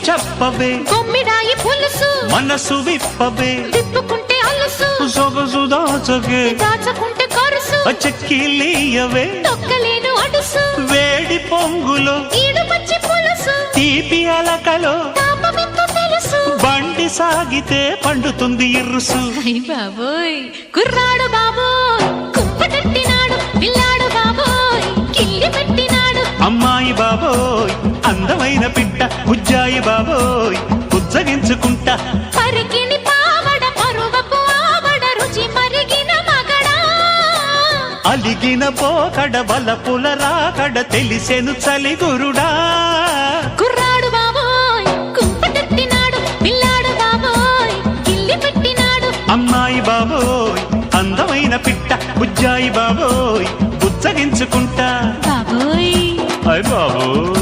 చెప్పవే కొమ్మిడాయి పులుసు మనసు విప్పవే తిప్పుకుంటే అలుసు సొగసు దాచగే దాచకుంటే కరుసు చెక్కిలీయవే తొక్కలేను అడుసు వేడి పొంగులో ఈడు పచ్చి పులుసు తీపి అలకలో తాపమెంతో తెలుసు బండి సాగితే పండుతుంది ఇరుసు అయ్ బాబోయ్ కుర్రాడు బాబోయ్ కుంపటెట్టినాడు పిల్లాడు బాబోయ్ కిల్లి పెట్టినాడు అమ్మాయి బాబోయ్ అందమైన పిట్ట ఉజ్జాయి బాబోయ్ ఉజ్జగించుకుంటా పరికిని పావడ పరువపు ఆవడ రుచి మరిగిన మగడా అలిగిన పోకడ బలపుల రాకడ తెలిసెను చలిగురుడా కుర్రాడు బాబోయ్ కుంపటెట్టినాడు పిల్లాడు బాబోయ్ కిల్లి పెట్టినాడు అమ్మాయి బాబోయ్ అందమైన పిట్ట ఉజ్జాయి బాబోయ్ ఉజ్జగించుకుంటా బాబోయ్ అయ్ బాబోయ్